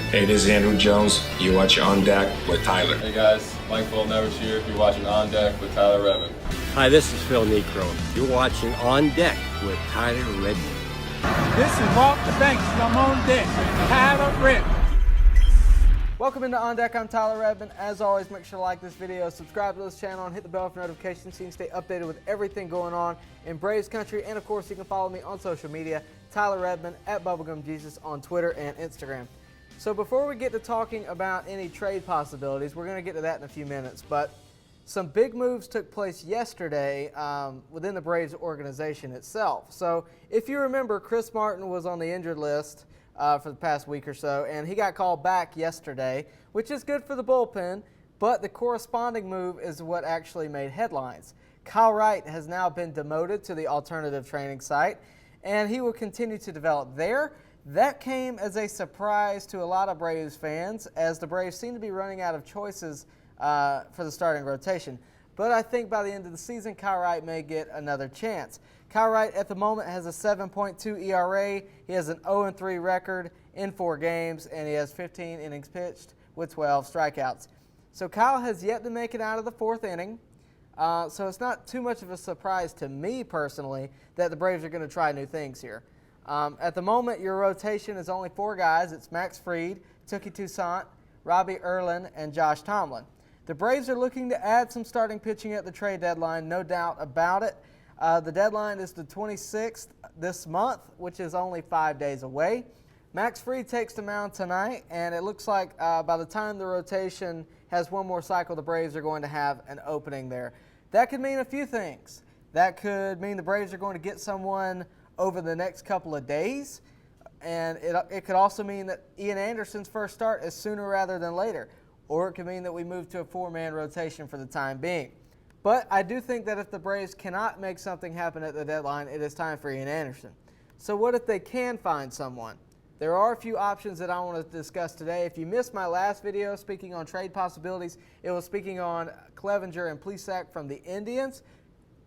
Hey, this is Andrew Jones. You watch On Deck with Tyler. Hey guys, Mike Fullnever's here. You're watching On Deck with Tyler Redmond. Hi, this is Phil Necro. You're watching On Deck with Tyler Redmond. This is Mark the Banks. I'm on deck. Tyler Redmond. Welcome into On Deck. I'm Tyler Redmond. As always, make sure to like this video, subscribe to this channel, and hit the bell for notifications so you can stay updated with everything going on in Braves country. And of course, you can follow me on social media, Tyler Redmond at BubblegumJesus on Twitter and Instagram. So before we get to talking about any trade possibilities, we're going to get to that in a few minutes, but some big moves took place yesterday within the Braves organization itself. So if you remember, Chris Martin was on the injured list for the past week or so, and he got called back yesterday, which is good for the bullpen, but the corresponding move is what actually made headlines. Kyle Wright has now been demoted to the alternative training site, and he will continue to develop there. That came as a surprise to a lot of Braves fans, as the Braves seem to be running out of choices for the starting rotation. But I think by the end of the season, Kyle Wright may get another chance. Kyle Wright at the moment has a 7.2 ERA. He has an 0-3 record in 4 games, and he has 15 innings pitched with 12 strikeouts. So Kyle has yet to make it out of the 4th inning. So it's not too much of a surprise to me personally that the Braves are going to try new things here. At the moment, your rotation is only 4 guys. It's Max Fried, Touki Toussaint, Robbie Erlin, and Josh Tomlin. The Braves are looking to add some starting pitching at the trade deadline, no doubt about it. The deadline is the 26th this month, which is only 5 days away. Max Fried takes the mound tonight, and it looks like by the time the rotation has one more cycle, the Braves are going to have an opening there. That could mean a few things. That could mean the Braves are going to get someone over the next couple of days, and it could also mean that Ian Anderson's first start is sooner rather than later, or it could mean that we move to a 4-man rotation for the time being. But I do think that if the Braves cannot make something happen at the deadline, it is time for Ian Anderson. So what if they can find someone? There are a few options that I want to discuss today. If you missed my last video speaking on trade possibilities, it was speaking on Clevenger and Plesac from the Indians.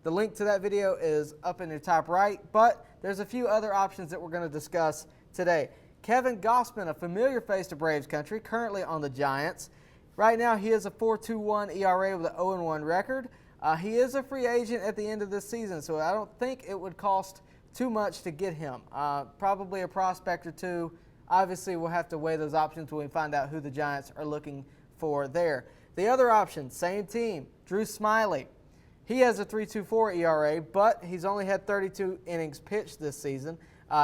The link to that video is up in your top right, but there's a few other options that we're going to discuss today. Kevin Gausman, a familiar face to Braves country, currently on the Giants. Right now, he has a 4.21 ERA with an 0-1 record. He is a free agent at the end of this season, so I don't think it would cost too much to get him. Probably a prospect or two. Obviously, we'll have to weigh those options when we find out who the Giants are looking for there. The other option, same team, Drew Smyly. He has a 3.24 ERA, but he's only had 32 innings pitched this season.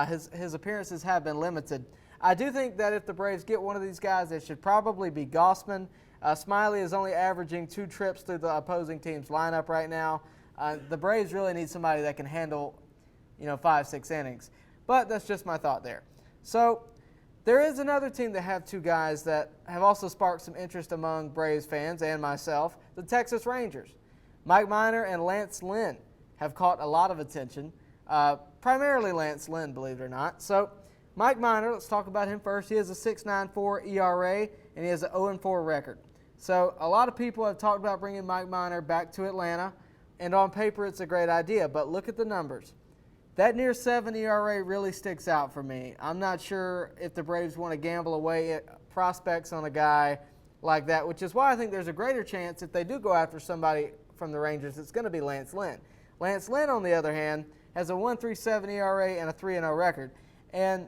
His appearances have been limited. I do think that if the Braves get one of these guys, it should probably be Gausman. Smyly is only averaging 2 trips through the opposing team's lineup right now. The Braves really need somebody that can handle, 5-6 innings. But that's just my thought there. So there is another team that have 2 guys that have also sparked some interest among Braves fans and myself, the Texas Rangers. Mike Minor and Lance Lynn have caught a lot of attention, primarily Lance Lynn, believe it or not. So Mike Minor, let's talk about him first. He has a 6.94 ERA, and he has an 0-4 record. So a lot of people have talked about bringing Mike Minor back to Atlanta, and on paper it's a great idea, but look at the numbers. That near 7 ERA really sticks out for me. I'm not sure if the Braves want to gamble away prospects on a guy like that, which is why I think there's a greater chance if they do go after somebody from the Rangers, it's going to be Lance Lynn. Lance Lynn, on the other hand, has a 1.37 ERA and a 3.0 record. And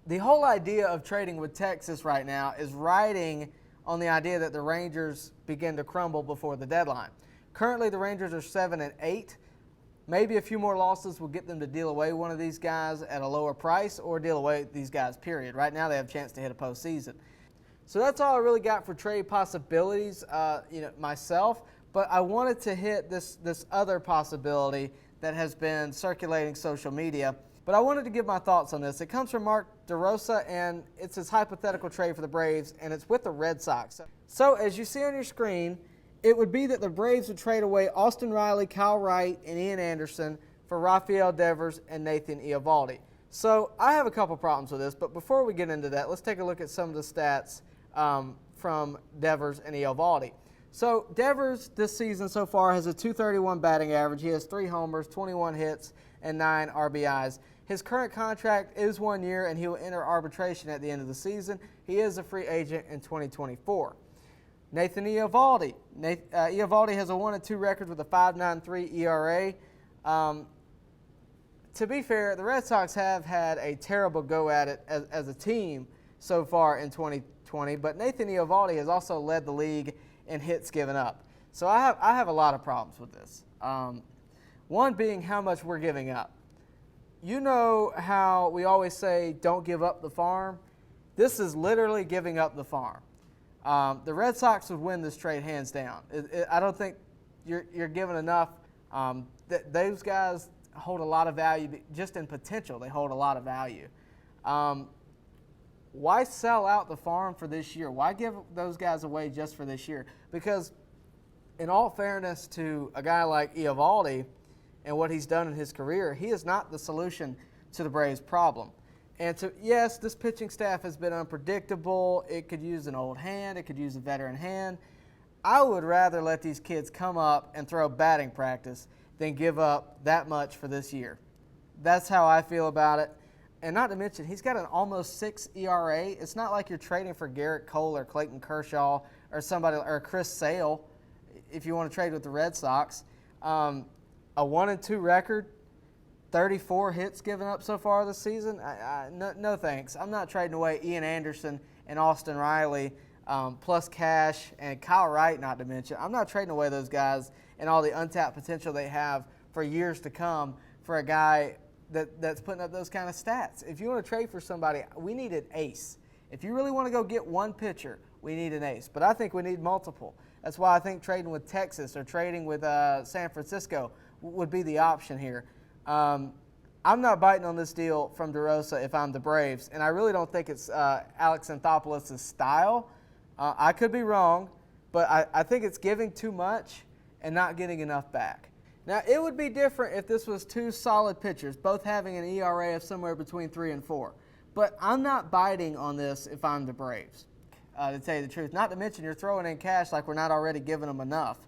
the whole idea of trading with Texas right now is riding on the idea that the Rangers begin to crumble before the deadline. Currently, the Rangers are 7-8. Maybe a few more losses will get them to deal away one of these guys at a lower price or deal away these guys, period. Right now, they have a chance to hit a postseason. So that's all I really got for trade possibilities, myself. But I wanted to hit this other possibility that has been circulating social media. But I wanted to give my thoughts on this. It comes from Mark DeRosa, and it's his hypothetical trade for the Braves, and it's with the Red Sox. So as you see on your screen, it would be that the Braves would trade away Austin Riley, Kyle Wright, and Ian Anderson for Rafael Devers and Nathan Eovaldi. So I have a couple problems with this, but before we get into that, let's take a look at some of the stats from Devers and Eovaldi. So Devers this season so far has a .231 batting average. He has 3 homers, 21 hits, and 9 RBIs. His current contract is 1 year, and he will enter arbitration at the end of the season. He is a free agent in 2024. Nathan Eovaldi. Eovaldi has a 1-2 record with a 5.93 ERA. To be fair, the Red Sox have had a terrible go at it as a team so far in 2020, but Nathan Eovaldi has also led the league in hits given up. So I have a lot of problems with this. One being how much we're giving up. You know how we always say don't give up the farm? This is literally giving up the farm. The Red Sox would win this trade hands down. I don't think you're giving enough. Those guys hold a lot of value. Just in potential, they hold a lot of value. Why sell out the farm for this year? Why give those guys away just for this year? Because in all fairness to a guy like Eovaldi and what he's done in his career, he is not the solution to the Braves' problem. And yes, this pitching staff has been unpredictable. It could use an old hand. It could use a veteran hand. I would rather let these kids come up and throw batting practice than give up that much for this year. That's how I feel about it. And not to mention, he's got an almost 6 ERA. It's not like you're trading for Garrett Cole or Clayton Kershaw or somebody or Chris Sale if you want to trade with the Red Sox. A 1-2 record. 34 hits given up so far this season. No thanks. I'm not trading away Ian Anderson and Austin Riley, plus cash, and Kyle Wright, not to mention. I'm not trading away those guys and all the untapped potential they have for years to come for a guy that's putting up those kind of stats. If you want to trade for somebody, we need an ace. If you really want to go get one pitcher, we need an ace. But I think we need multiple. That's why I think trading with Texas or trading with San Francisco would be the option here. I'm not biting on this deal from DeRosa if I'm the Braves, and I really don't think it's Alex Anthopoulos' style. I could be wrong, but I think it's giving too much and not getting enough back. Now, it would be different if this was two solid pitchers, both having an ERA of somewhere between 3 and 4. But I'm not biting on this if I'm the Braves, to tell you the truth. Not to mention you're throwing in cash like we're not already giving them enough.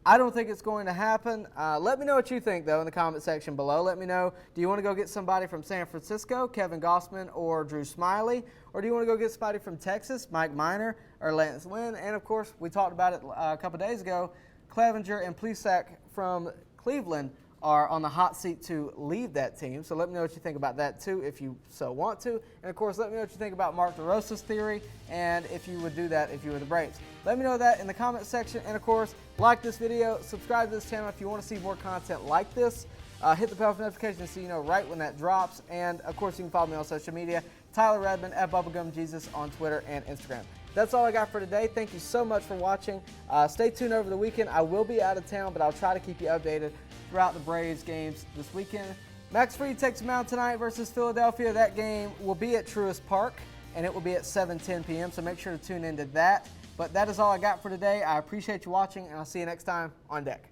I don't think it's going to happen. Let me know what you think, though, in the comment section below. Let me know, do you want to go get somebody from San Francisco, Kevin Gausman or Drew Smyly? Or do you want to go get somebody from Texas, Mike Minor or Lance Lynn? And, of course, we talked about it a couple days ago. Clevenger and Plesac from Cleveland are on the hot seat to leave that team. So let me know what you think about that, too, if you so want to. And, of course, let me know what you think about Mark DeRosa's theory and if you would do that if you were the Braves. Let me know that in the comment section. And, of course, like this video, subscribe to this channel if you want to see more content like this. Hit the bell for notifications so you know right when that drops. And, of course, you can follow me on social media, Tyler Redmond at BubblegumJesus on Twitter and Instagram. That's all I got for today. Thank you so much for watching. Stay tuned over the weekend. I will be out of town, but I'll try to keep you updated throughout the Braves games this weekend. Max Fried takes them out tonight versus Philadelphia. That game will be at Truist Park, and it will be at 7:10 p.m., so make sure to tune into that. But that is all I got for today. I appreciate you watching, and I'll see you next time on deck.